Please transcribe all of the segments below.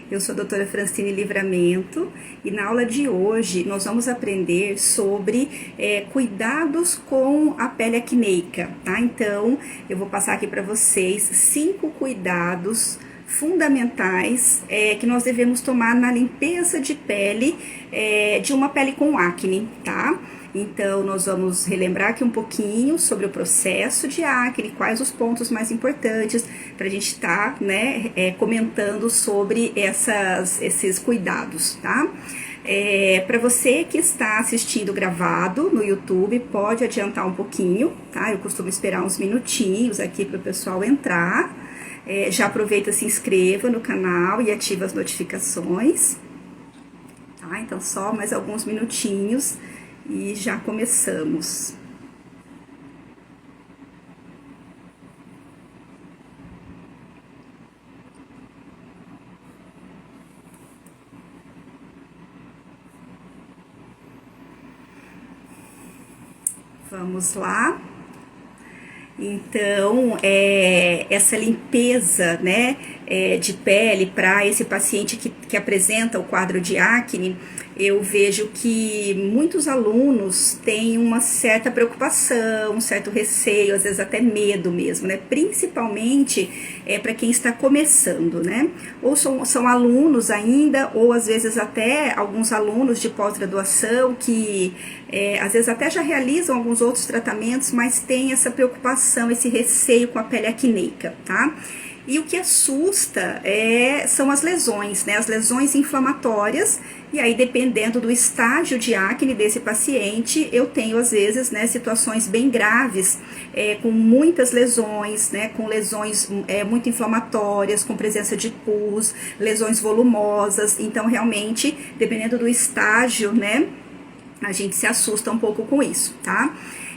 Eu sou a doutora Francine Livramento e na aula de hoje nós vamos aprender sobre cuidados com a pele acneica, tá? Então, eu vou passar aqui para vocês 5 cuidados fundamentais que nós devemos tomar na limpeza de pele, de uma pele com acne, tá? Então, nós vamos relembrar aqui um pouquinho sobre o processo de acne, quais os pontos mais importantes para a gente estar, comentando sobre esses cuidados, tá? Para você que está assistindo gravado no YouTube, pode adiantar um pouquinho, tá? Eu costumo esperar uns minutinhos aqui para o pessoal entrar. Já aproveita, se inscreva no canal e ativa as notificações, tá? Então, só mais alguns minutinhos e já começamos. Vamos lá. Então, essa limpeza, de pele para esse paciente que apresenta o quadro de acne, eu vejo que muitos alunos têm uma certa preocupação, um certo receio, às vezes até medo mesmo, Principalmente para quem está começando, Ou são alunos ainda, ou às vezes até alguns alunos de pós-graduação que às vezes até já realizam alguns outros tratamentos, mas tem essa preocupação, esse receio com a pele acneica, tá? E o que assusta são as lesões, As lesões inflamatórias. E aí, dependendo do estágio de acne desse paciente, eu tenho, às vezes, situações bem graves, com muitas lesões, com lesões muito inflamatórias, com presença de pus, lesões volumosas. Então, realmente, dependendo do estágio, a gente se assusta um pouco com isso, tá?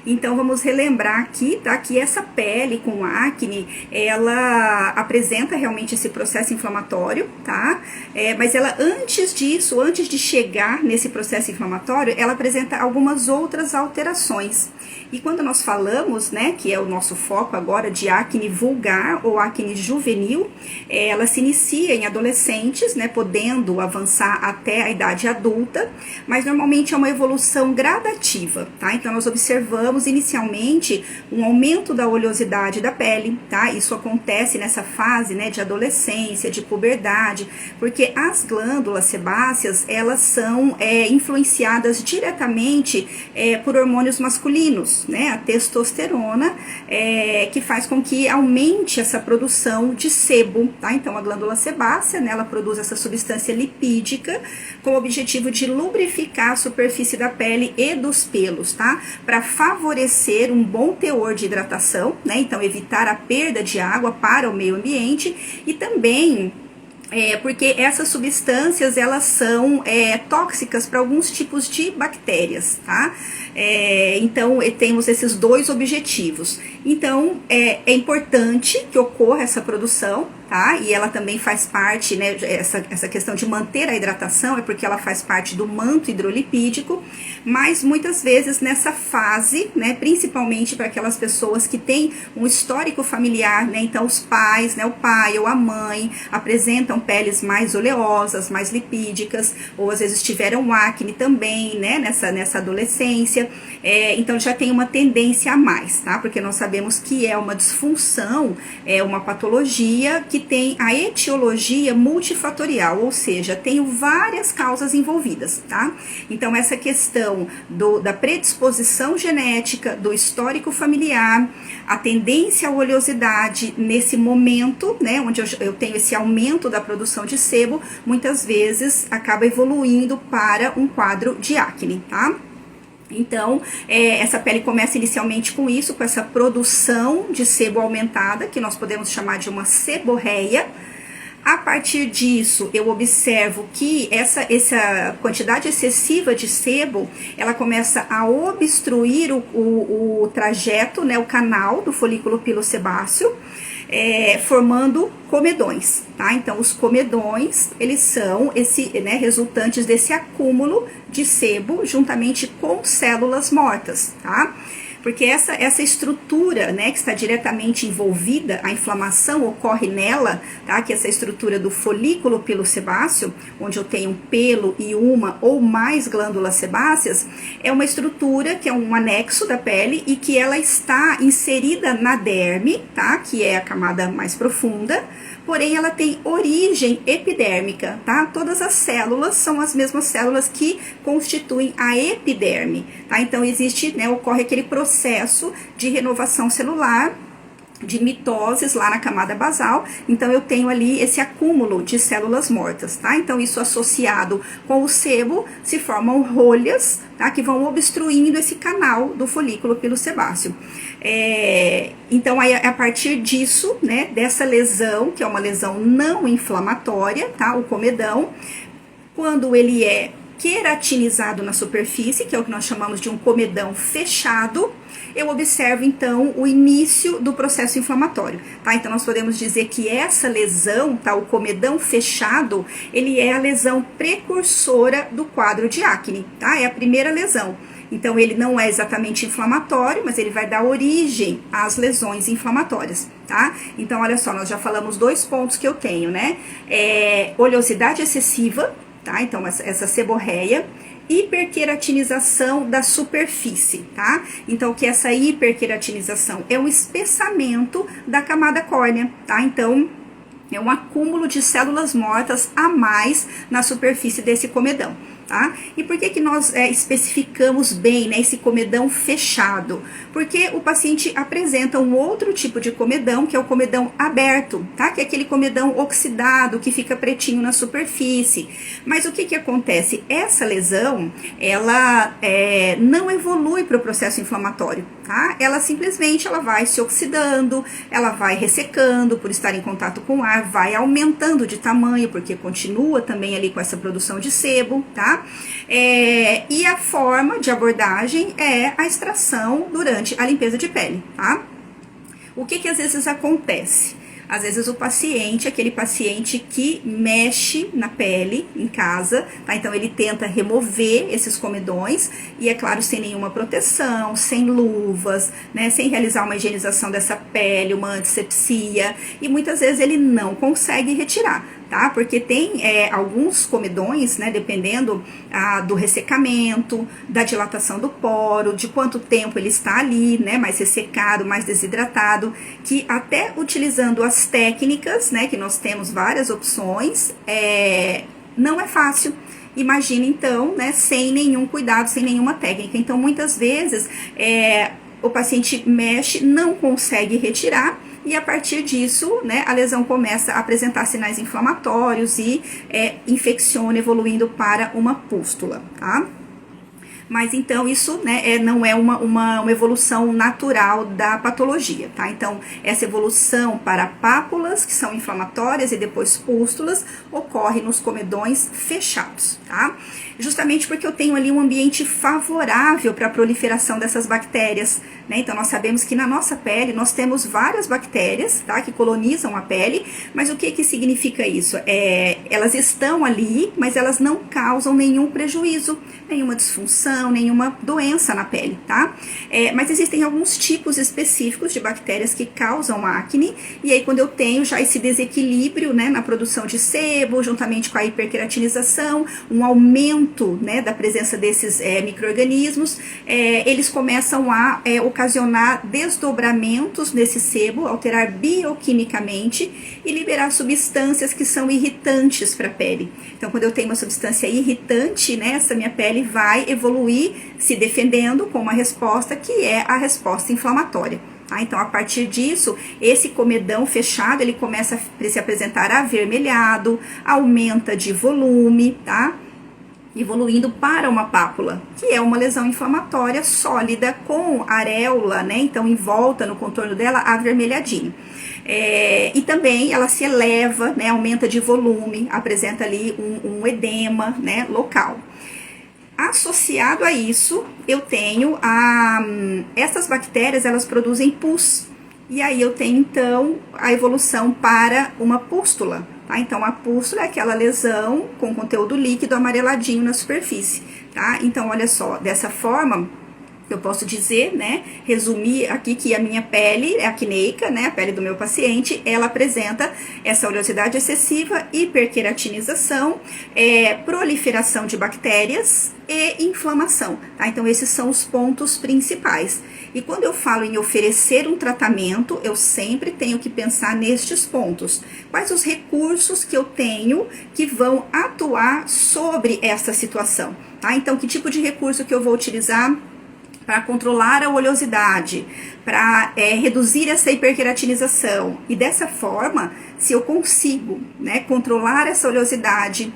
Então, vamos relembrar aqui, tá? Que essa pele com acne, ela apresenta realmente esse processo inflamatório, tá? Mas ela, antes disso, antes de chegar nesse processo inflamatório, ela apresenta algumas outras alterações. E quando nós falamos, que é o nosso foco agora de acne vulgar ou acne juvenil, ela se inicia em adolescentes, podendo avançar até a idade adulta, mas normalmente é uma evolução gradativa, tá? Então, nós observamos inicialmente um aumento da oleosidade da pele, tá? Isso acontece nessa fase, de adolescência, de puberdade, porque as glândulas sebáceas, elas são influenciadas diretamente por hormônios masculinos, a testosterona, que faz com que aumente essa produção de sebo, tá? Então, a glândula sebácea, ela produz essa substância lipídica com o objetivo de lubrificar a superfície da pele e dos pelos, tá? Para favorecer um bom teor de hidratação, Então, evitar a perda de água para o meio ambiente e também porque essas substâncias, elas são tóxicas para alguns tipos de bactérias, tá? Então, temos esses dois objetivos. Então, é importante que ocorra essa produção, tá? E ela também faz parte, essa questão de manter a hidratação é porque ela faz parte do manto hidrolipídico, mas muitas vezes nessa fase, principalmente para aquelas pessoas que têm um histórico familiar, então os pais, o pai ou a mãe apresentam peles mais oleosas, mais lipídicas, ou às vezes tiveram acne também, nessa adolescência, então já tem uma tendência a mais, tá? Porque nós sabemos que é uma disfunção, é uma patologia que tem a etiologia multifatorial, ou seja, tem várias causas envolvidas, tá? Então, essa questão da predisposição genética, do histórico familiar, a tendência à oleosidade nesse momento, onde eu tenho esse aumento da produção de sebo, muitas vezes acaba evoluindo para um quadro de acne, tá? Então, essa pele começa inicialmente com isso, com essa produção de sebo aumentada, que nós podemos chamar de uma seborreia. A partir disso, eu observo que essa quantidade excessiva de sebo, ela começa a obstruir o trajeto, o canal do folículo pilosebáceo, formando comedões, tá? Então, os comedões, eles são resultantes desse acúmulo de sebo juntamente com células mortas, tá? Porque essa estrutura, né, que está diretamente envolvida, a inflamação ocorre nela, tá? Que essa estrutura do folículo pilosebáceo, onde eu tenho um pelo e uma ou mais glândulas sebáceas, é uma estrutura que é um anexo da pele e que ela está inserida na derme, tá? Que é a camada mais profunda, porém ela tem origem epidérmica, tá? Todas as células são as mesmas células que constituem a epiderme, tá? Então existe, né, ocorre aquele processo de renovação celular, de mitoses lá na camada basal, então eu tenho ali esse acúmulo de células mortas, tá? Então isso associado com o sebo se formam rolhas, tá? Que vão obstruindo esse canal do folículo pilosebáceo. Então aí, a partir disso, né, dessa lesão, que é uma lesão não inflamatória, tá? O comedão, quando ele é queratinizado na superfície, que é o que nós chamamos de um comedão fechado, eu observo então o início do processo inflamatório, tá? Então nós podemos dizer que essa lesão, tá, o comedão fechado, ele é a lesão precursora do quadro de acne, tá? É a primeira lesão. Então ele não é exatamente inflamatório, mas ele vai dar origem às lesões inflamatórias, tá? Então olha só, nós já falamos 2 pontos que eu tenho, né? Oleosidade excessiva, tá? Então essa seborreia, hiperqueratinização da superfície, tá? Então, que essa hiperqueratinização é um espessamento da camada córnea, tá? Então, é um acúmulo de células mortas a mais na superfície desse comedão, tá? E por que nós especificamos bem, né, esse comedão fechado? Porque o paciente apresenta um outro tipo de comedão, que é o comedão aberto, tá? Que é aquele comedão oxidado, que fica pretinho na superfície. Mas o que acontece? Essa lesão, ela não evolui para o processo inflamatório, tá? Ela simplesmente vai se oxidando, ela vai ressecando por estar em contato com o ar, vai aumentando de tamanho, porque continua também ali com essa produção de sebo, tá? E a forma de abordagem é a extração durante a limpeza de pele, tá? O que às vezes acontece? Às vezes o paciente, aquele paciente que mexe na pele em casa, tá? Então ele tenta remover esses comedões e, é claro, sem nenhuma proteção, sem luvas, né? Sem realizar uma higienização dessa pele, uma antisepsia, e muitas vezes ele não consegue retirar, tá? Porque tem alguns comedões, né? Dependendo do ressecamento, da dilatação do poro, de quanto tempo ele está ali, né? Mais ressecado, mais desidratado, que até utilizando as técnicas, né? Que nós temos várias opções, não é fácil. Imagina então, né? Sem nenhum cuidado, sem nenhuma técnica. Então, muitas vezes, o paciente mexe, não consegue retirar, e a partir disso, né, a lesão começa a apresentar sinais inflamatórios e infecciona, evoluindo para uma pústula, tá? Mas então isso, né, não é uma evolução natural da patologia, tá? Então essa evolução para pápulas, que são inflamatórias, e depois pústulas, ocorre nos comedões fechados, tá? Justamente porque eu tenho ali um ambiente favorável para a proliferação dessas bactérias, né? Então nós sabemos que na nossa pele nós temos várias bactérias, tá? Que colonizam a pele, mas o que significa isso? Elas estão ali, mas elas não causam nenhum prejuízo, nenhuma disfunção, nenhuma doença na pele, tá? Mas existem alguns tipos específicos de bactérias que causam acne, e aí quando eu tenho já esse desequilíbrio, né, na produção de sebo, juntamente com a hiperqueratinização, um aumento, né, da presença desses micro-organismos, eles começam a ocasionar desdobramentos nesse sebo, alterar bioquimicamente e liberar substâncias que são irritantes para a pele. Então, quando eu tenho uma substância irritante, né, essa minha pele vai evoluir se defendendo com uma resposta que é a resposta inflamatória. Tá? Então, a partir disso, esse comedão fechado, ele começa a se apresentar avermelhado, aumenta de volume, tá? Evoluindo para uma pápula, que é uma lesão inflamatória sólida com areola, né? Então, em volta, no contorno dela, avermelhadinho. E também ela se eleva, né? Aumenta de volume, apresenta ali um edema, né? Local. Associado a isso, eu tenho essas bactérias, elas produzem pus. E aí eu tenho, então, a evolução para uma pústula. Tá? Então, a pústula é aquela lesão com conteúdo líquido amareladinho na superfície, tá? Então, olha só, dessa forma, Eu posso dizer, né, resumir aqui que a minha pele é acneica, né, a pele do meu paciente, ela apresenta essa oleosidade excessiva, hiperqueratinização, proliferação de bactérias e inflamação, tá? Então esses são os pontos principais. E quando eu falo em oferecer um tratamento, eu sempre tenho que pensar nestes pontos. Quais os recursos que eu tenho que vão atuar sobre essa situação, tá? Então, que tipo de recurso que eu vou utilizar para controlar a oleosidade, para reduzir essa hiperqueratinização. E dessa forma, se eu consigo, né, controlar essa oleosidade,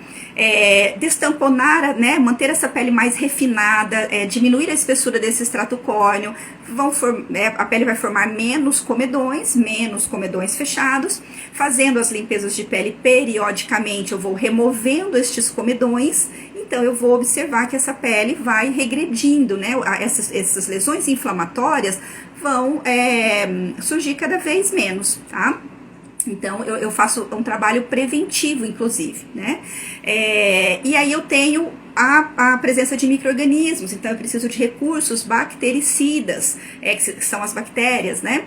destamponar, né, manter essa pele mais refinada, diminuir a espessura desse extrato córneo, a pele vai formar menos comedões fechados. Fazendo as limpezas de pele periodicamente, eu vou removendo estes comedões. Então, eu vou observar que essa pele vai regredindo, né? Essas lesões inflamatórias vão surgir cada vez menos, tá? Então, eu faço um trabalho preventivo, inclusive, né? E aí eu tenho a presença de micro-organismos, então eu preciso de recursos bactericidas, que são as bactérias, né?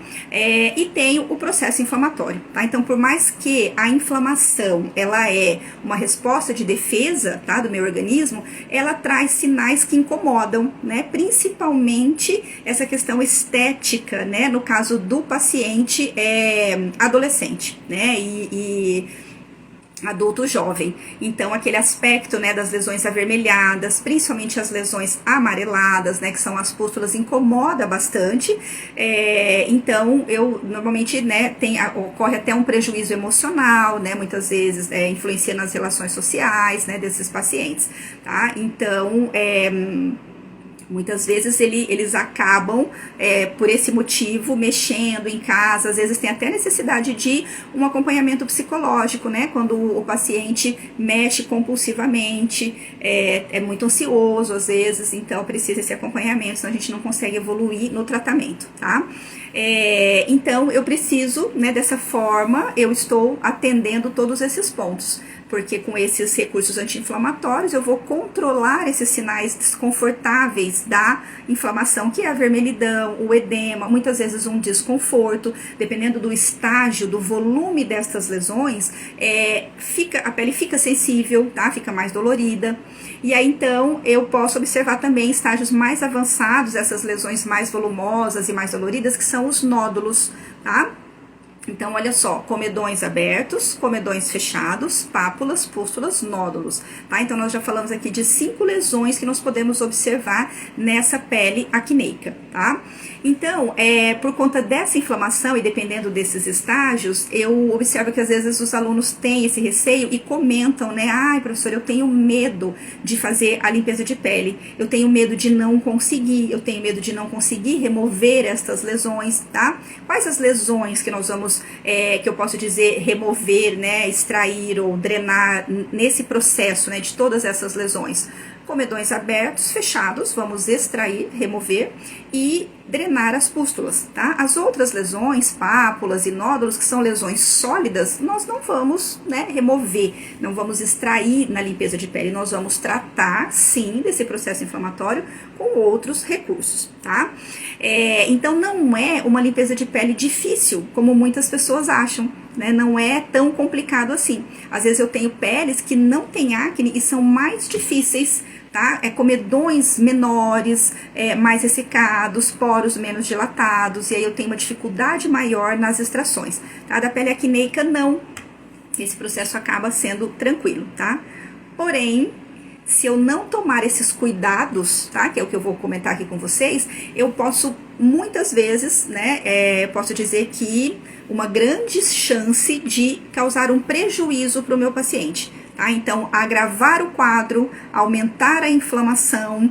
E tenho o processo inflamatório, tá? Então, por mais que a inflamação, ela é uma resposta de defesa, tá, do meu organismo, ela traz sinais que incomodam, né? Principalmente essa questão estética, né? No caso do paciente adolescente, né? E adulto jovem. Então, aquele aspecto, né, das lesões avermelhadas, principalmente as lesões amareladas, né, que são as pústulas, incomoda bastante. Então, eu normalmente, né, ocorre até um prejuízo emocional, né, muitas vezes influencia nas relações sociais, né, desses pacientes, tá? Então, muitas vezes eles acabam, por esse motivo, mexendo em casa. Às vezes tem até necessidade de um acompanhamento psicológico, né? Quando o paciente mexe compulsivamente, é muito ansioso às vezes, então precisa esse acompanhamento, senão a gente não consegue evoluir no tratamento, tá? Então eu preciso, né, dessa forma, eu estou atendendo todos esses pontos, porque com esses recursos anti-inflamatórios eu vou controlar esses sinais desconfortáveis da inflamação, que é a vermelhidão, o edema, muitas vezes um desconforto, dependendo do estágio, do volume dessas lesões, a pele fica sensível, tá? Fica mais dolorida. E aí então eu posso observar também estágios mais avançados, essas lesões mais volumosas e mais doloridas, que são os nódulos, tá? Então, olha só, comedões abertos, comedões fechados, pápulas, pústulas, nódulos, tá? Então, nós já falamos aqui de 5 lesões que nós podemos observar nessa pele acneica, tá? Então, por conta dessa inflamação e dependendo desses estágios, eu observo que às vezes os alunos têm esse receio e comentam, né? Ai, professor, eu tenho medo de fazer a limpeza de pele, eu tenho medo de não conseguir, eu tenho medo de não conseguir remover estas lesões, tá? Quais as lesões que nós vamos, que eu posso dizer, remover, né? Extrair ou drenar nesse processo, né? De todas essas lesões? Comedões abertos, fechados, vamos extrair, remover e drenar as pústulas, tá? As outras lesões, pápulas e nódulos, que são lesões sólidas, nós não vamos, né, remover, não vamos extrair na limpeza de pele, nós vamos tratar, sim, desse processo inflamatório com outros recursos, tá? Então, não é uma limpeza de pele difícil, como muitas pessoas acham, né? Não é tão complicado assim. Às vezes eu tenho peles que não têm acne e são mais difíceis, tá? Comedões menores, mais ressecados, poros menos dilatados, e aí eu tenho uma dificuldade maior nas extrações, tá? Da pele acneica, não. Esse processo acaba sendo tranquilo, tá? Porém, se eu não tomar esses cuidados, tá? Que é o que eu vou comentar aqui com vocês, eu posso, muitas vezes, né? Posso dizer que uma grande chance de causar um prejuízo para o meu paciente. Tá? Então, agravar o quadro, aumentar a inflamação,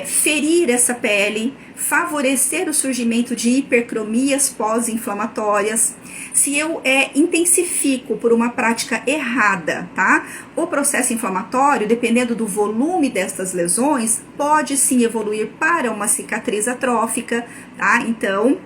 ferir essa pele, favorecer o surgimento de hipercromias pós-inflamatórias. Se eu intensifico por uma prática errada, tá? O processo inflamatório, dependendo do volume destas lesões, pode sim evoluir para uma cicatriz atrófica, tá? Então,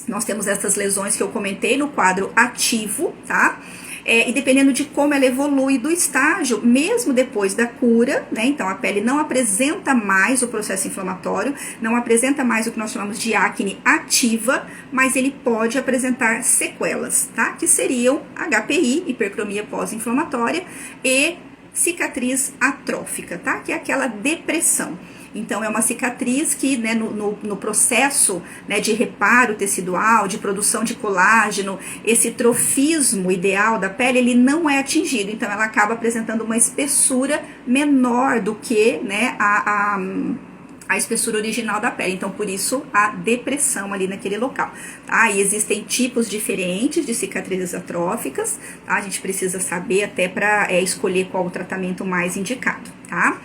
nós temos essas lesões que eu comentei no quadro ativo, tá? e dependendo de como ela evolui do estágio, mesmo depois da cura, né? Então a pele não apresenta mais o processo inflamatório, não apresenta mais o que nós chamamos de acne ativa, mas ele pode apresentar sequelas, tá? Que seriam HPI, hipercromia pós-inflamatória, e cicatriz atrófica, tá? Que é aquela depressão. Então, é uma cicatriz que, né, no processo, né, de reparo tecidual, de produção de colágeno, esse trofismo ideal da pele, ele não é atingido. Então, ela acaba apresentando uma espessura menor do que, né, a espessura original da pele. Então, por isso, a depressão ali naquele local, tá? E existem tipos diferentes de cicatrizes atróficas, tá? A gente precisa saber até para escolher qual o tratamento mais indicado, tá?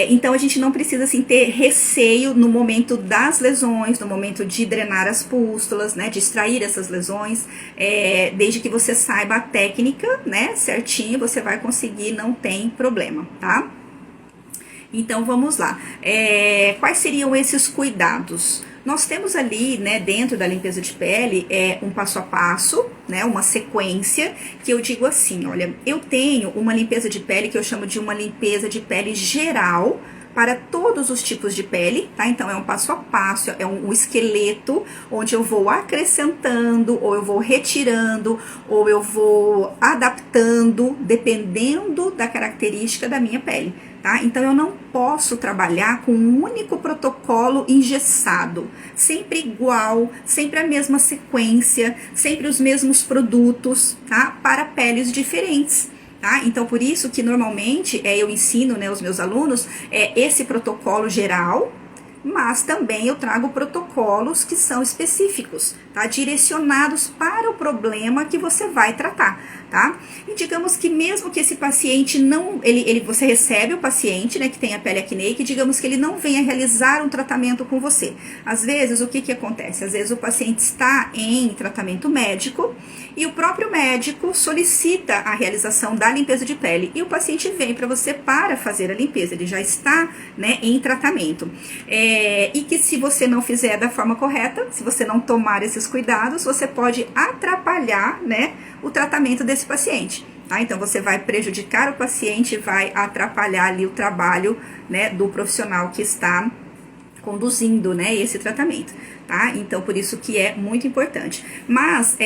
Então a gente não precisa assim ter receio no momento das lesões, no momento de drenar as pústulas, né, de extrair essas lesões, desde que você saiba a técnica, né, certinho, você vai conseguir, não tem problema, tá? Então vamos lá, quais seriam esses cuidados? Nós temos ali, né, dentro da limpeza de pele, um passo a passo, né, uma sequência, que eu digo assim, olha, eu tenho uma limpeza de pele que eu chamo de uma limpeza de pele geral, para todos os tipos de pele, tá? Então, é um passo a passo, é um esqueleto, onde eu vou acrescentando, ou eu vou retirando, ou eu vou adaptando, dependendo da característica da minha pele, tá? Então, eu não posso trabalhar com um único protocolo engessado, sempre igual, sempre a mesma sequência, sempre os mesmos produtos, tá? Para peles diferentes. Tá? Então, por isso que normalmente eu ensino, né, os meus alunos esse protocolo geral, mas também eu trago protocolos que são específicos, tá? Direcionados para o problema que você vai tratar, tá? E digamos que mesmo que esse paciente não, você recebe o paciente, né, que tem a pele acneica, e digamos que ele não venha realizar um tratamento com você. Às vezes, o que acontece? Às vezes o paciente está em tratamento médico e o próprio médico solicita a realização da limpeza de pele e o paciente vem para você para fazer a limpeza, ele já está, né, em tratamento. E que se você não fizer da forma correta, se você não tomar esses cuidados, você pode atrapalhar, né, o tratamento desse paciente. Tá? Então, você vai prejudicar o paciente, vai atrapalhar ali o trabalho, né, do profissional que está conduzindo, né, esse tratamento, tá? Então, por isso que é muito importante. Mas,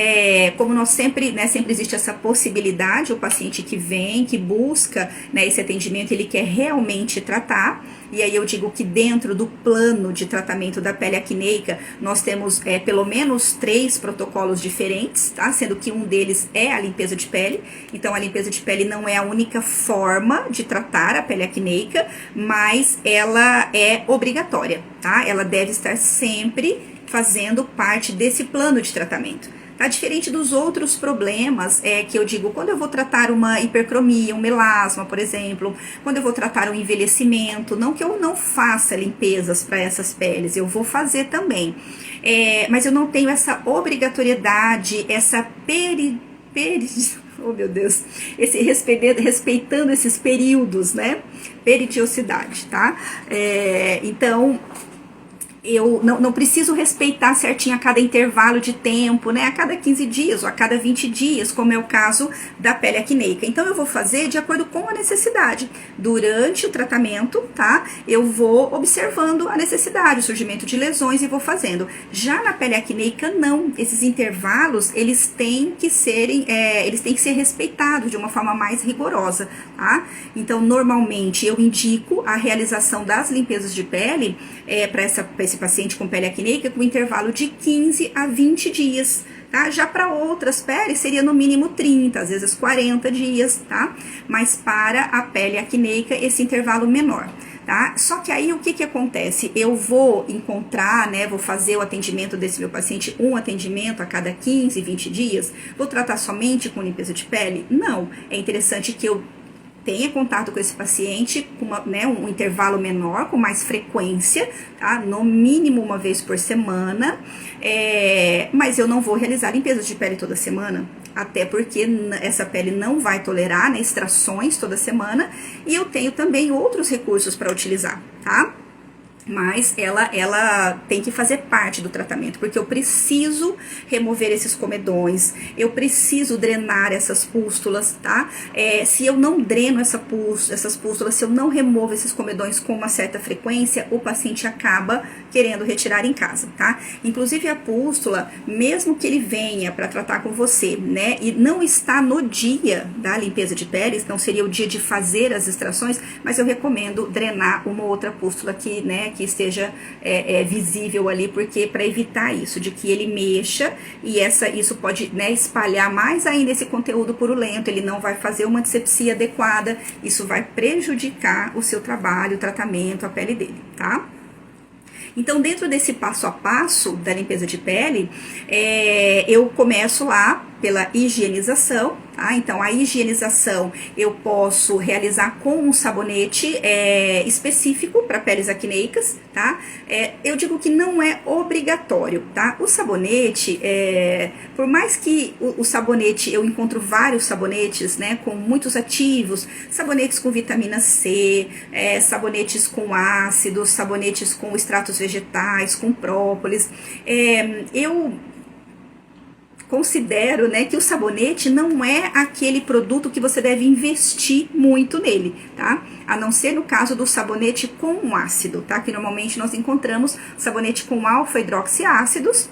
como nós sempre, né, sempre existe essa possibilidade, o paciente que vem, que busca, né, esse atendimento, ele quer realmente tratar, e aí eu digo que dentro do plano de tratamento da pele acneica, nós temos pelo menos 3 protocolos diferentes, tá? Sendo que um deles é a limpeza de pele. Então, a limpeza de pele não é a única forma de tratar a pele acneica, mas ela é obrigatória, tá? Ela deve estar sempre fazendo parte desse plano de tratamento. Tá? Diferente dos outros problemas que eu digo, quando eu vou tratar uma hipercromia, um melasma, por exemplo, quando eu vou tratar um envelhecimento, não que eu não faça limpezas para essas peles, eu vou fazer também, mas eu não tenho essa obrigatoriedade, essa oh meu Deus, respeitando esses períodos, né, peritiosidade, tá? Então, eu não preciso respeitar certinho a cada intervalo de tempo, né? A cada 15 dias ou a cada 20 dias, como é o caso da pele acneica. Então, eu vou fazer de acordo com a necessidade. Durante o tratamento, tá? Eu vou observando a necessidade, o surgimento de lesões e vou fazendo. Já na pele acneica, não. Esses intervalos, eles têm que ser respeitados de uma forma mais rigorosa, tá? Então, normalmente, eu indico a realização das limpezas de pele para esse paciente com pele acneica com intervalo de 15 a 20 dias, tá? Já para outras peles seria no mínimo 30, às vezes 40 dias, tá? Mas para a pele acneica esse intervalo menor, tá? Só que aí o que acontece? Eu vou encontrar, né, vou fazer o atendimento desse meu paciente, um atendimento a cada 15, 20 dias, vou tratar somente com limpeza de pele? Não, é interessante que eu tenha contato com esse paciente com um intervalo menor, com mais frequência, tá? No mínimo uma vez por semana, mas eu não vou realizar limpezas de pele toda semana, até porque essa pele não vai tolerar, né, extrações toda semana, e eu tenho também outros recursos para utilizar, tá? mas ela tem que fazer parte do tratamento, porque eu preciso remover esses comedões, eu preciso drenar essas pústulas, tá? Se eu não dreno essas pústulas, se eu não removo esses comedões com uma certa frequência, o paciente acaba querendo retirar em casa, tá? Inclusive a pústula, mesmo que ele venha para tratar com você, né, e não está no dia da limpeza de peles, não seria o dia de fazer as extrações, mas eu recomendo drenar uma outra pústula que, né, que esteja visível ali, porque para evitar isso, de que ele mexa e isso pode, né, espalhar mais ainda esse conteúdo purulento, ele não vai fazer uma antisepsia adequada, isso vai prejudicar o seu trabalho, o tratamento, a pele dele, tá? Então, dentro desse passo a passo da limpeza de pele, eu começo lá pela higienização, tá? Então, a higienização eu posso realizar com um sabonete específico para peles acneicas, tá? Eu digo que não é obrigatório, tá? O sabonete, por mais que o sabonete, eu encontro vários sabonetes, né, com muitos ativos, sabonetes com vitamina C, sabonetes com ácidos, sabonetes com extratos vegetais, com própolis, eu considero, né, que o sabonete não é aquele produto que você deve investir muito nele, tá? A não ser no caso do sabonete com ácido, tá? Que normalmente nós encontramos sabonete com alfa-hidroxiácidos,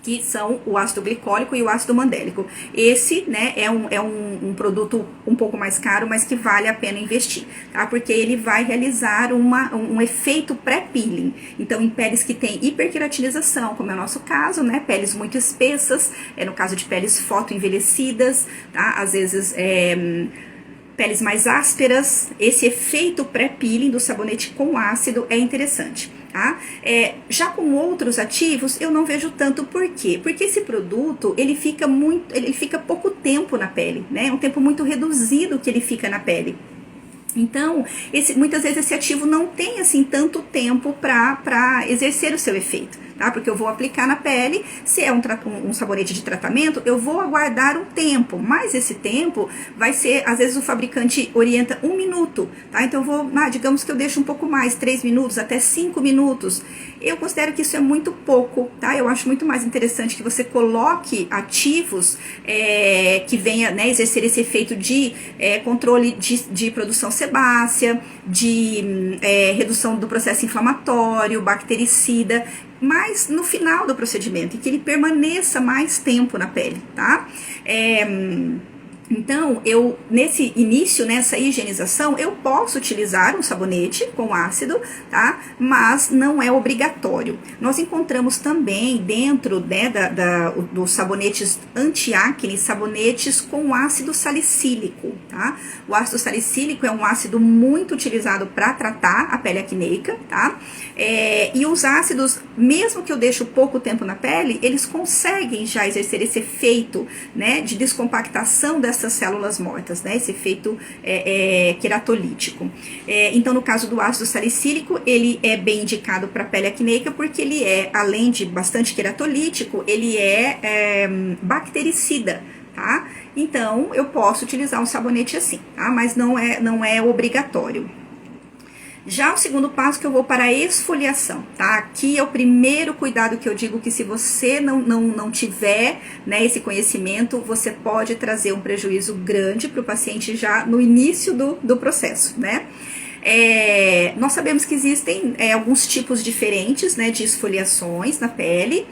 que são o ácido glicólico e o ácido mandélico. Esse, né, é um produto um pouco mais caro, mas que vale a pena investir, tá? Porque ele vai realizar um efeito pré-peeling. Então, em peles que tem hiperqueratinização, como é o nosso caso, né, peles muito espessas, no caso de peles fotoenvelhecidas, tá? Às vezes, peles mais ásperas, esse efeito pré-peeling do sabonete com ácido é interessante. Tá? Já com outros ativos eu não vejo tanto. Por quê? Porque esse produto ele fica pouco tempo na pele, né? É um tempo muito reduzido que ele fica na pele. Então, muitas vezes esse ativo não tem assim tanto tempo para exercer o seu efeito, tá? Porque eu vou aplicar na pele, se é um sabonete de tratamento, eu vou aguardar um tempo, mas esse tempo vai ser, às vezes o fabricante orienta 1 minuto, tá? Então eu vou, digamos que eu deixo um pouco mais, 3 minutos, até 5 minutos. Eu considero que isso é muito pouco, tá? Eu acho muito mais interessante que você coloque ativos que venha, né, exercer esse efeito de controle de produção sebácea, de redução do processo inflamatório, bactericida, mas no final do procedimento, e que ele permaneça mais tempo na pele, tá? Então, nesse início, nessa higienização, eu posso utilizar um sabonete com ácido, tá? Mas não é obrigatório. Nós encontramos também dentro, né, dos sabonetes anti-acne, sabonetes com ácido salicílico, tá? O ácido salicílico é um ácido muito utilizado para tratar a pele acneica, tá? E os ácidos, mesmo que eu deixe pouco tempo na pele, eles conseguem já exercer esse efeito, né, de descompactação dessas células mortas, né, esse efeito queratolítico. Então, no caso do ácido salicílico, ele é bem indicado para pele acneica porque ele além de bastante queratolítico, ele é bactericida, tá? Então, eu posso utilizar um sabonete assim, tá? Mas não é obrigatório. Já o segundo passo que eu vou para a esfoliação, tá? Aqui é o primeiro cuidado que eu digo que se você não tiver, né, esse conhecimento, você pode trazer um prejuízo grande para o paciente já no início do processo, né? Nós sabemos que existem alguns tipos diferentes, né, de esfoliações na pele,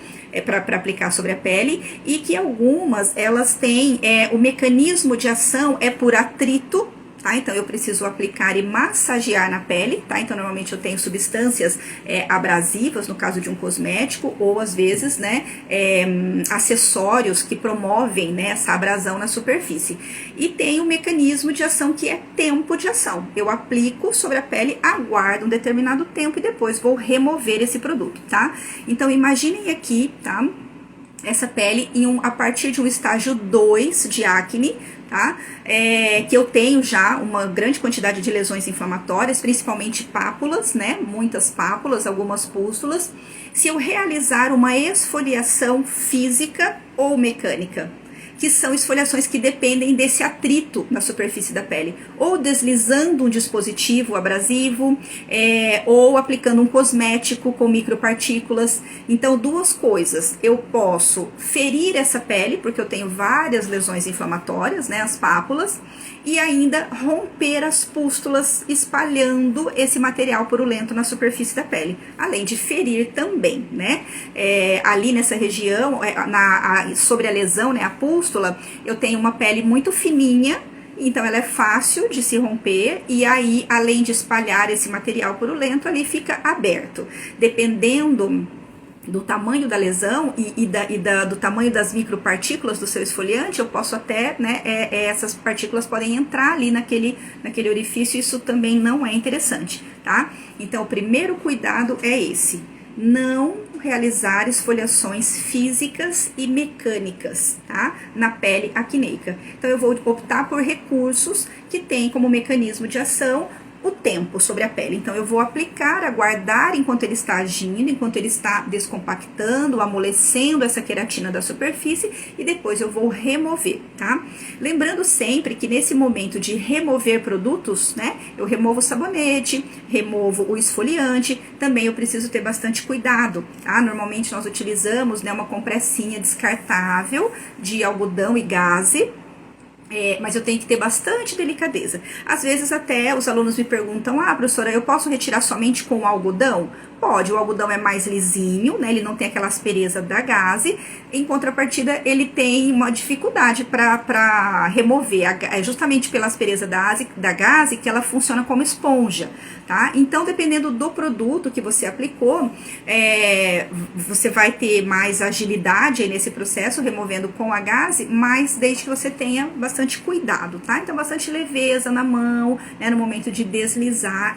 para aplicar sobre a pele, e que algumas, elas têm, o mecanismo de ação por atrito, tá? Então, eu preciso aplicar e massagear na pele, tá? Então, normalmente eu tenho substâncias abrasivas, no caso de um cosmético, ou às vezes, né, acessórios que promovem, né, essa abrasão na superfície. E tem um mecanismo de ação que é tempo de ação. Eu aplico sobre a pele, aguardo um determinado tempo e depois vou remover esse produto, tá? Então, imaginem aqui, tá? Essa pele a partir de um estágio 2 de acne, tá? Que eu tenho já uma grande quantidade de lesões inflamatórias, principalmente pápulas, né? Muitas pápulas, algumas pústulas. Se eu realizar uma esfoliação física ou mecânica, que são esfoliações que dependem desse atrito na superfície da pele, ou deslizando um dispositivo abrasivo, ou aplicando um cosmético com micropartículas. Então, duas coisas: eu posso ferir essa pele, porque eu tenho várias lesões inflamatórias, né, as pápulas, e ainda romper as pústulas, espalhando esse material purulento na superfície da pele, além de ferir também, né? Ali nessa região, sobre a lesão, né, a pústula, eu tenho uma pele muito fininha, então ela é fácil de se romper, e aí, além de espalhar esse material purulento, ali fica aberto. Dependendo do tamanho da lesão do tamanho das micropartículas do seu esfoliante, eu posso até, né, essas partículas podem entrar ali naquele orifício, isso também não é interessante, tá? Então, o primeiro cuidado é esse: não realizar esfoliações físicas e mecânicas, tá? Na pele acneica. Então, eu vou optar por recursos que têm como mecanismo de ação o tempo sobre a pele. Então, eu vou aplicar, aguardar enquanto ele está agindo, enquanto ele está descompactando, amolecendo essa queratina da superfície, e depois eu vou remover, tá? Lembrando sempre que nesse momento de remover produtos, né, eu removo o sabonete, removo o esfoliante, também eu preciso ter bastante cuidado, tá? Normalmente nós utilizamos, né, uma compressinha descartável de algodão e gaze, mas eu tenho que ter bastante delicadeza. Às vezes até os alunos me perguntam: professora, eu posso retirar somente com algodão? Pode, o algodão é mais lisinho, né? Ele não tem aquela aspereza da gaze. Em contrapartida, ele tem uma dificuldade para remover, justamente pela aspereza da gaze, que ela funciona como esponja, tá? Então, dependendo do produto que você aplicou, você vai ter mais agilidade aí nesse processo, removendo com a gaze, mas desde que você tenha bastante cuidado, tá? Então, bastante leveza na mão, né, no momento de deslizar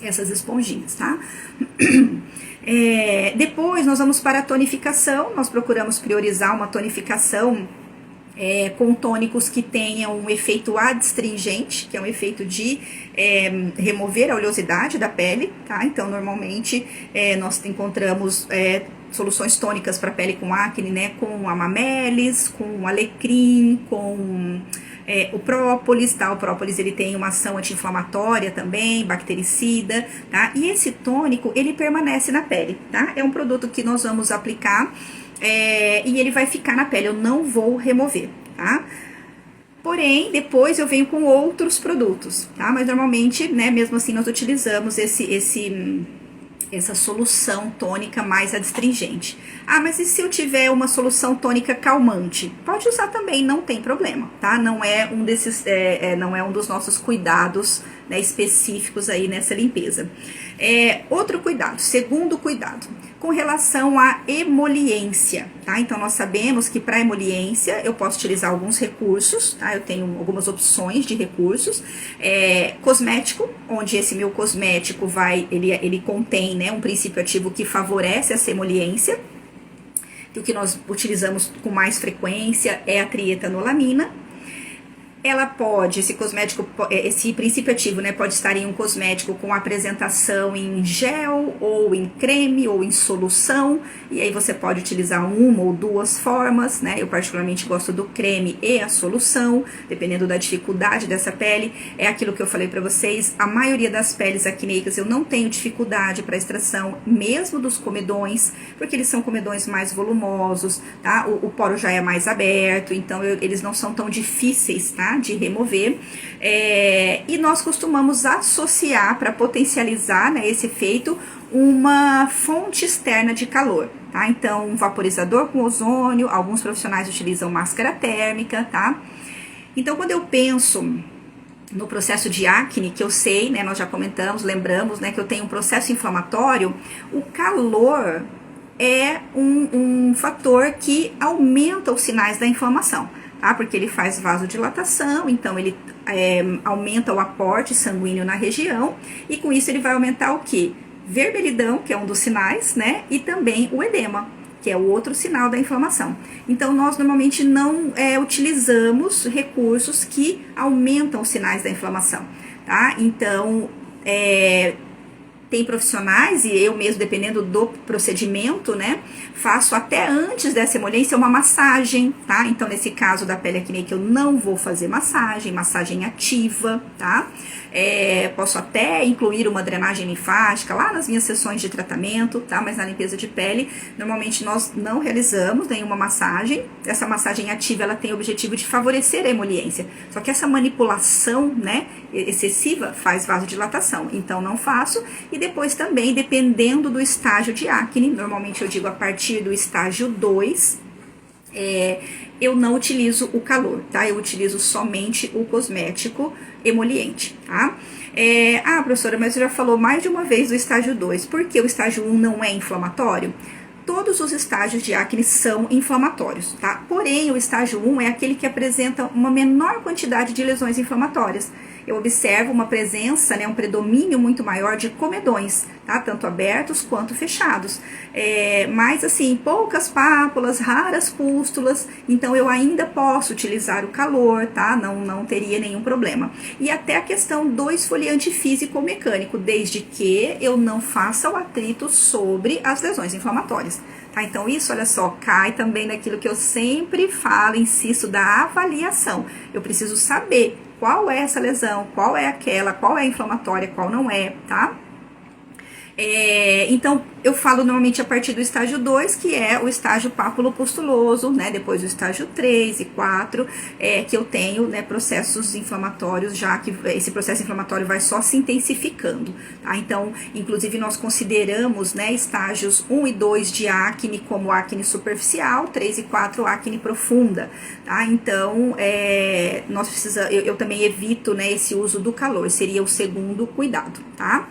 essas esponjinhas, tá? Depois nós vamos para a tonificação. Nós procuramos priorizar uma tonificação com tônicos que tenham um efeito adstringente, que é um efeito de remover a oleosidade da pele, tá? Então, normalmente, nós encontramos soluções tônicas para pele com acne, né? Com amamelis, com alecrim, com o própolis, tá? O própolis, ele tem uma ação anti-inflamatória também, bactericida, tá? E esse tônico, ele permanece na pele, tá? É um produto que nós vamos aplicar e ele vai ficar na pele, eu não vou remover, tá? Porém, depois eu venho com outros produtos, tá? Mas normalmente, né, mesmo assim, nós utilizamos essa solução tônica mais adstringente. Mas e se eu tiver uma solução tônica calmante? Pode usar também, não tem problema, tá? Não é um desses, não é um dos nossos cuidados, né, específicos aí nessa limpeza. Outro cuidado, segundo cuidado, com relação à emoliência, tá? Então, nós sabemos que para emoliência eu posso utilizar alguns recursos, tá? Eu tenho algumas opções de recursos. Cosmético, onde esse meu cosmético ele contém, né, um princípio ativo que favorece essa emoliência. O que nós utilizamos com mais frequência é a trietanolamina. Ela pode, esse princípio ativo, né, pode estar em um cosmético com apresentação em gel, ou em creme, ou em solução, e aí você pode utilizar uma ou duas formas, né? Eu particularmente gosto do creme e a solução, dependendo da dificuldade dessa pele. É aquilo que eu falei pra vocês, a maioria das peles acneicas eu não tenho dificuldade para extração, mesmo dos comedões, porque eles são comedões mais volumosos, tá? O poro já é mais aberto, então eles não são tão difíceis, tá, de remover, e nós costumamos associar, para potencializar, né, esse efeito, uma fonte externa de calor, tá? Então, um vaporizador com ozônio, alguns profissionais utilizam máscara térmica, tá? Então, quando eu penso no processo de acne, que eu sei, né, nós já comentamos, lembramos, né, que eu tenho um processo inflamatório, o calor é um fator que aumenta os sinais da inflamação, tá? Porque ele faz vasodilatação, então ele aumenta o aporte sanguíneo na região, e com isso ele vai aumentar o quê? Vermelhidão, que é um dos sinais, né? E também o edema, que é o outro sinal da inflamação. Então, nós normalmente não utilizamos recursos que aumentam os sinais da inflamação, tá? Então, Tem profissionais, e eu mesmo, dependendo do procedimento, né, faço até antes dessa emoliência uma massagem, tá? Então, nesse caso da pele acneica, eu não vou fazer massagem ativa, tá? Posso até incluir uma drenagem linfática lá nas minhas sessões de tratamento, tá? Mas na limpeza de pele, normalmente nós não realizamos nenhuma massagem. Essa massagem ativa, ela tem o objetivo de favorecer a emoliência. Só que essa manipulação, né, excessiva faz vasodilatação, então não faço. E depois também, dependendo do estágio de acne, normalmente eu digo a partir do estágio 2, eu não utilizo o calor, tá? Eu utilizo somente o cosmético emoliente, tá? Professora, mas você já falou mais de uma vez do estágio 2, por que o estágio 1 não é inflamatório? Todos os estágios de acne são inflamatórios, tá? Porém, o estágio 1 é aquele que apresenta uma menor quantidade de lesões inflamatórias. Eu observo uma presença, né, um predomínio muito maior de comedões, tá? Tanto abertos quanto fechados. Mas assim, poucas pápulas, raras pústulas, então eu ainda posso utilizar o calor, tá? Não teria nenhum problema. E até a questão do esfoliante físico ou mecânico, desde que eu não faça o atrito sobre as lesões inflamatórias. Tá, então isso, olha só, cai também naquilo que eu sempre falo, insisto, da avaliação. Eu preciso saber qual é essa lesão, qual é aquela, qual é a inflamatória, qual não é, tá? Então, eu falo normalmente a partir do estágio 2, que é o estágio pápulo-pustuloso, né? Depois do estágio 3 e 4, que eu tenho, né, processos inflamatórios, já que esse processo inflamatório vai só se intensificando, tá? Então, inclusive, nós consideramos, né, estágios 1 e 2 de acne como acne superficial, 3 e 4 acne profunda, tá? Então, eu também evito, né, esse uso do calor, seria o segundo cuidado, tá?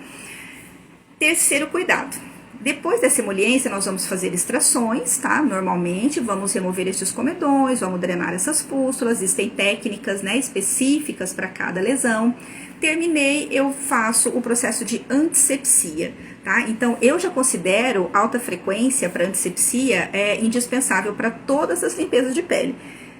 Terceiro cuidado. Depois dessa emoliência, nós vamos fazer extrações, tá? Normalmente, vamos remover estes comedões, vamos drenar essas pústulas, existem técnicas, né, específicas para cada lesão. Terminei, eu faço o processo de antisepsia, tá? Então, eu já considero alta frequência para antisepsia indispensável para todas as limpezas de pele.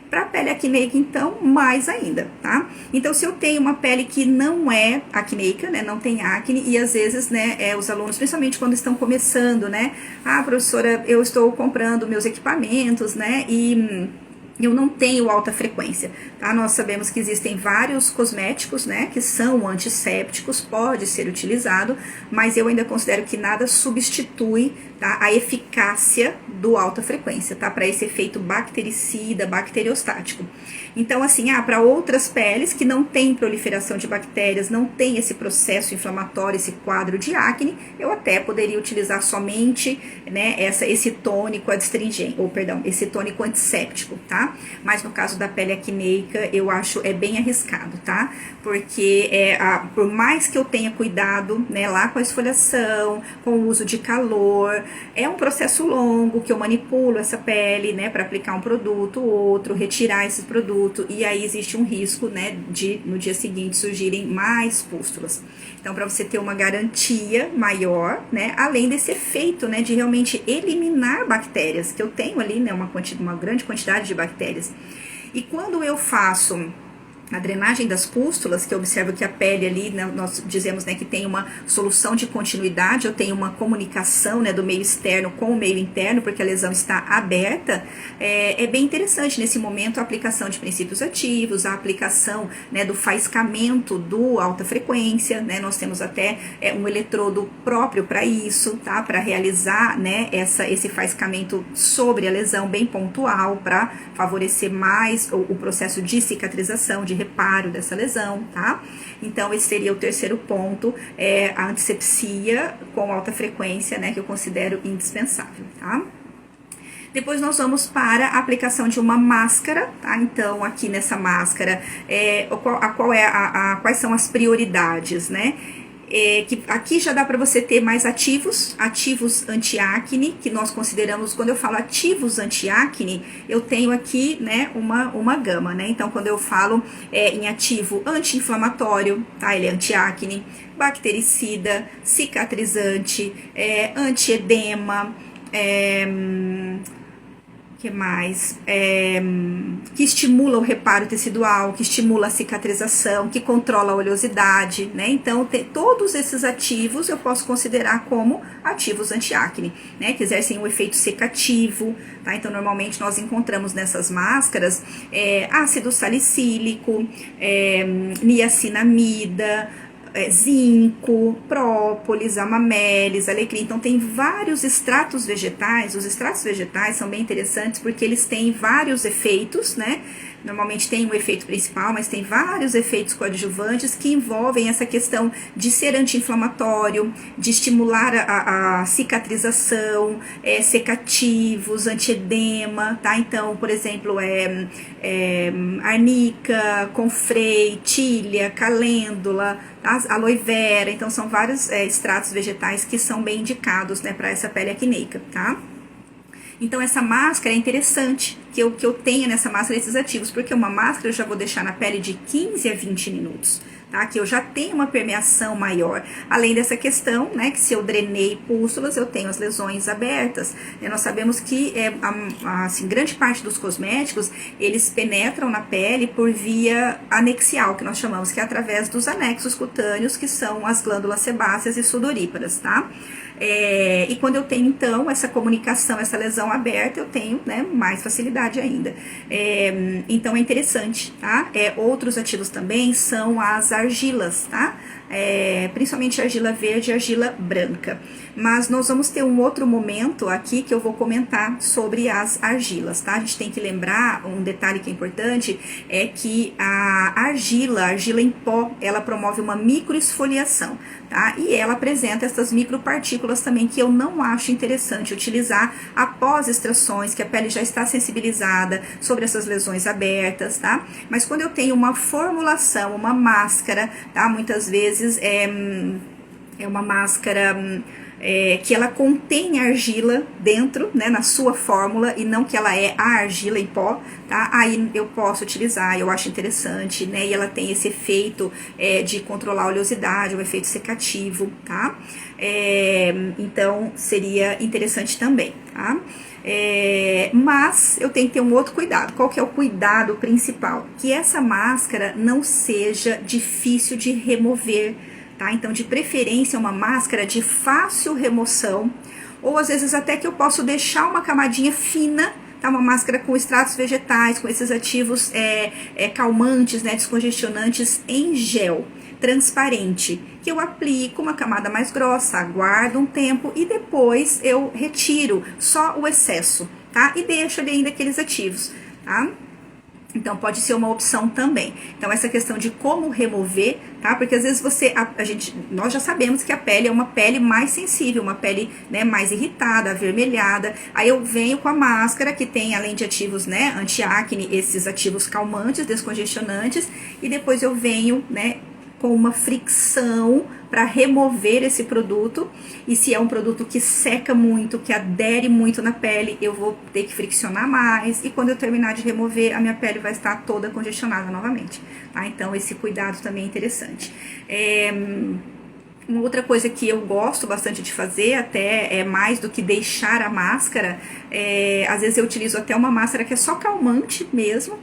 Para a pele acneica, então, mais ainda, tá? Então, se eu tenho uma pele que não é acneica, né, não tem acne, e às vezes, né, os alunos, principalmente quando estão começando, né, professora, eu estou comprando meus equipamentos, né, e eu não tenho alta frequência, tá? Nós sabemos que existem vários cosméticos, né, que são antissépticos, pode ser utilizado, mas eu ainda considero que nada substitui, tá, a eficácia do alta frequência, tá? Para esse efeito bactericida, bacteriostático. Então, assim, para outras peles que não tem proliferação de bactérias, não tem esse processo inflamatório, esse quadro de acne, eu até poderia utilizar somente, né, esse tônico adstringente, esse tônico antisséptico, tá? Mas no caso da pele acneica, eu acho bem arriscado, tá? Porque por mais que eu tenha cuidado, né, lá com a esfoliação, com o uso de calor, é um processo longo que eu manipulo essa pele, né, para aplicar um produto, outro, retirar esse produto, e aí existe um risco, né, de no dia seguinte surgirem mais pústulas. Então, para você ter uma garantia maior, né, além desse efeito, né, de realmente eliminar bactérias, que eu tenho ali, né, uma grande quantidade de bactérias. E quando eu faço a drenagem das pústulas, que eu observo que a pele ali, né, nós dizemos, né, que tem uma solução de continuidade, eu tenho uma comunicação, né, do meio externo com o meio interno, porque a lesão está aberta, é bem interessante nesse momento a aplicação de princípios ativos, a aplicação, né, do faiscamento do alta frequência, né, nós temos até um eletrodo próprio para isso, tá, para realizar, né, esse faiscamento sobre a lesão bem pontual, para favorecer mais o processo de cicatrização, de reparo dessa lesão, tá? Então, esse seria o terceiro ponto, a antissepsia com alta frequência, né, que eu considero indispensável, tá? Depois nós vamos para a aplicação de uma máscara, tá? Então, aqui nessa máscara, quais são as prioridades, né? Que aqui já dá para você ter mais ativos anti-acne, que nós consideramos, quando eu falo ativos anti-acne, eu tenho aqui, né, uma gama, né? Então, quando eu falo em ativo anti-inflamatório, tá? Ele é anti-acne, bactericida, cicatrizante, anti-edema, Que mais? Que estimula o reparo tecidual, que estimula a cicatrização, que controla a oleosidade, né? Então, todos esses ativos eu posso considerar como ativos anti-acne, né? Que exercem um efeito secativo, tá? Então, normalmente nós encontramos nessas máscaras ácido salicílico, niacinamida, zinco, própolis, amamelis, alecrim. Então tem vários extratos vegetais. Os extratos vegetais são bem interessantes porque eles têm vários efeitos, né? Normalmente tem um efeito principal, mas tem vários efeitos coadjuvantes que envolvem essa questão de ser anti-inflamatório, de estimular a cicatrização, secativos, antiedema, tá? Então, por exemplo, arnica, confrei, tília, calêndula, tá? Aloe vera. Então, são vários extratos vegetais que são bem indicados, né, para essa pele acneica, tá? Então, essa máscara é interessante que eu tenha nessa máscara esses ativos, porque uma máscara eu já vou deixar na pele de 15 a 20 minutos, tá? Que eu já tenho uma permeação maior. Além dessa questão, né, que se eu drenei pústulas, eu tenho as lesões abertas. E nós sabemos que, assim, grande parte dos cosméticos, eles penetram na pele por via anexial, que nós chamamos, que é através dos anexos cutâneos, que são as glândulas sebáceas e sudoríparas, tá? E quando eu tenho, então, essa comunicação, essa lesão aberta, eu tenho, né, mais facilidade ainda. Então, é interessante, tá? Outros ativos também são as argilas, tá? Principalmente argila verde e argila branca. Mas nós vamos ter um outro momento aqui que eu vou comentar sobre as argilas, tá? A gente tem que lembrar, um detalhe que é importante, é que a argila em pó, ela promove uma microesfoliação, tá? E ela apresenta essas micropartículas também que eu não acho interessante utilizar após extrações, que a pele já está sensibilizada sobre essas lesões abertas, tá? Mas quando eu tenho uma formulação, uma máscara, tá? Muitas vezes é uma máscara que ela contém argila dentro, né, na sua fórmula, e não que ela é a argila em pó, tá? Aí eu posso utilizar, eu acho interessante, né, e ela tem esse efeito de controlar a oleosidade, um efeito secativo, tá? Então, seria interessante também, tá? Mas eu tenho que ter um outro cuidado. Qual que é o cuidado principal? Que essa máscara não seja difícil de remover, tá? Então, de preferência, uma máscara de fácil remoção, ou às vezes até que eu posso deixar uma camadinha fina, tá? Uma máscara com extratos vegetais, com esses ativos calmantes, né, descongestionantes em gel, transparente, que eu aplico uma camada mais grossa, aguardo um tempo e depois eu retiro só o excesso, tá? E deixo ali ainda aqueles ativos, tá? Então, pode ser uma opção também. Então, essa questão de como remover, tá? Porque às vezes nós já sabemos que a pele é uma pele mais sensível, uma pele, né, mais irritada, avermelhada. Aí eu venho com a máscara que tem, além de ativos, né, anti-acne, esses ativos calmantes, descongestionantes, e depois eu venho, né, com uma fricção para remover esse produto. E se é um produto que seca muito, que adere muito na pele, eu vou ter que friccionar mais, e quando eu terminar de remover, a minha pele vai estar toda congestionada novamente, tá? Então esse cuidado também é interessante. Uma outra coisa que eu gosto bastante de fazer, até mais do que deixar a máscara, às vezes eu utilizo até uma máscara que é só calmante mesmo,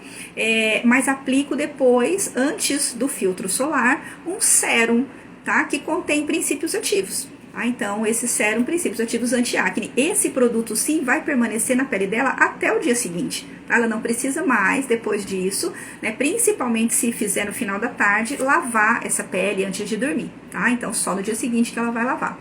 mas aplico depois, antes do filtro solar, um sérum, tá? Que contém princípios ativos. Então, esse sérum, princípios ativos anti-acne, esse produto sim vai permanecer na pele dela até o dia seguinte, tá? Ela não precisa mais, depois disso, né, principalmente se fizer no final da tarde, lavar essa pele antes de dormir, tá? Então, só no dia seguinte que ela vai lavar.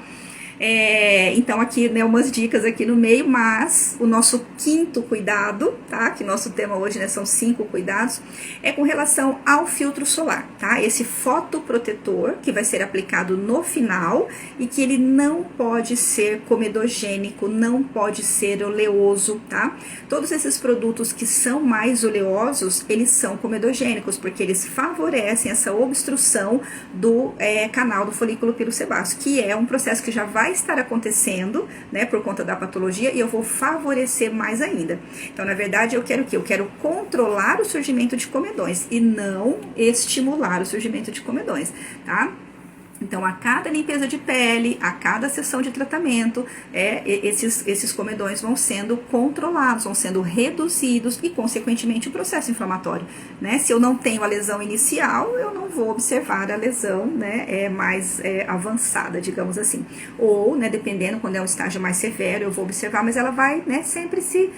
Então aqui, né, umas dicas aqui no meio, mas o nosso quinto cuidado, tá? Que nosso tema hoje, né, são 5 cuidados, é com relação ao filtro solar, tá? Esse fotoprotetor que vai ser aplicado no final e que ele não pode ser comedogênico, não pode ser oleoso, tá? Todos esses produtos que são mais oleosos, eles são comedogênicos, porque eles favorecem essa obstrução do canal do folículo pilosebáceo, que é um processo que já vai estar acontecendo, né, por conta da patologia, e eu vou favorecer mais ainda. Então, na verdade, eu quero o quê? Eu quero controlar o surgimento de comedões e não estimular o surgimento de comedões, tá? Então, a cada limpeza de pele, a cada sessão de tratamento, esses comedões vão sendo controlados, vão sendo reduzidos e, consequentemente, o processo inflamatório, né? Se eu não tenho a lesão inicial, eu não vou observar a lesão, né, mais avançada, digamos assim. Ou, né, dependendo, quando é um estágio mais severo, eu vou observar, mas ela vai, né, sempre se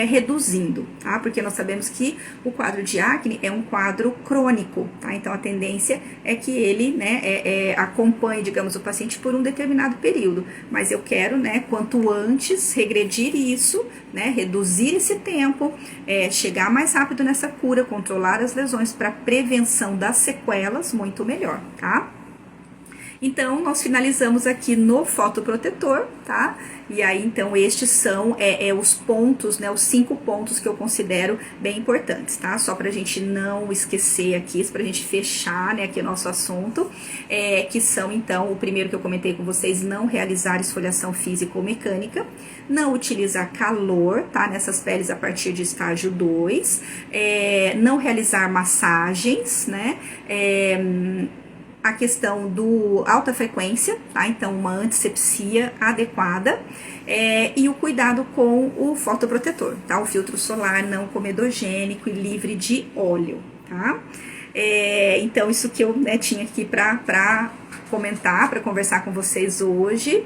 reduzindo, tá? Porque nós sabemos que o quadro de acne é um quadro crônico, tá? Então, a tendência é que ele, né, acompanhe, digamos, o paciente por um determinado período, mas eu quero, né, quanto antes regredir isso, né, reduzir esse tempo, chegar mais rápido nessa cura, controlar as lesões para prevenção das sequelas, muito melhor, tá? Então, nós finalizamos aqui no fotoprotetor, tá? E aí, então, estes são os pontos, né? Os 5 pontos que eu considero bem importantes, tá? Só pra gente não esquecer aqui, pra gente fechar, né, aqui o nosso assunto, que são, então, o primeiro que eu comentei com vocês, não realizar esfoliação física ou mecânica, não utilizar calor, tá? Nessas peles a partir de estágio 2, não realizar massagens, né? A questão do alta frequência, tá? Então, uma antisepsia adequada e o cuidado com o fotoprotetor, tá? O filtro solar não comedogênico e livre de óleo, tá? Então, isso que eu, né, tinha aqui pra comentar, para conversar com vocês hoje.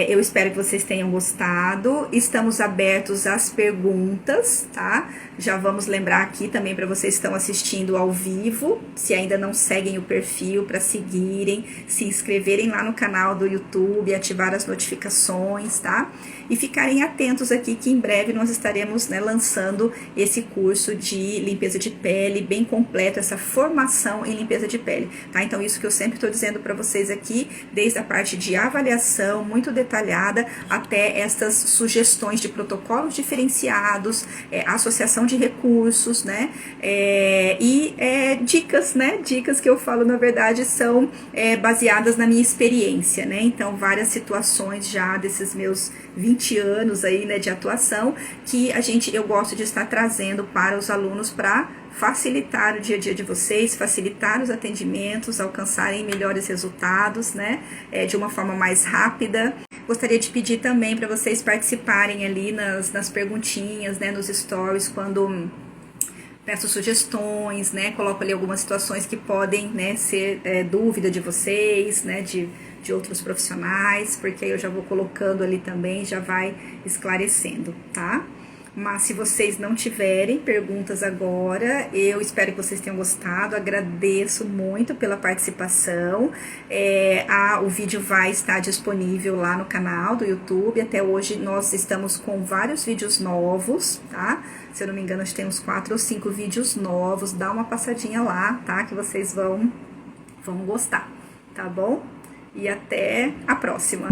Eu espero que vocês tenham gostado. Estamos abertos às perguntas, tá? Já vamos lembrar aqui também para vocês que estão assistindo ao vivo, se ainda não seguem o perfil, para seguirem, se inscreverem lá no canal do YouTube, ativar as notificações, tá? E ficarem atentos aqui que em breve nós estaremos, né, lançando esse curso de limpeza de pele bem completo, essa formação em limpeza de pele, tá? Então isso que eu sempre estou dizendo para vocês aqui, desde a parte de avaliação muito detalhada até estas sugestões de protocolos diferenciados, associação de recursos, né? Dicas, né? Dicas que eu falo, na verdade, são baseadas na minha experiência, né? Então, várias situações já desses meus 20 anos aí, né, de atuação, que eu gosto de estar trazendo para os alunos para facilitar o dia a dia de vocês, facilitar os atendimentos, alcançarem melhores resultados, né, de uma forma mais rápida. Gostaria de pedir também para vocês participarem ali nas perguntinhas, né, nos stories, quando peço sugestões, né, coloco ali algumas situações que podem, né, ser dúvida de vocês, né, de outros profissionais, porque aí eu já vou colocando ali também, já vai esclarecendo, tá? Mas se vocês não tiverem perguntas agora, eu espero que vocês tenham gostado, agradeço muito pela participação. O vídeo vai estar disponível lá no canal do YouTube. Até hoje nós estamos com vários vídeos novos, tá? Se eu não me engano, acho que tem uns 4 ou 5 vídeos novos. Dá uma passadinha lá, tá? Que vocês vão gostar, tá bom? E até a próxima!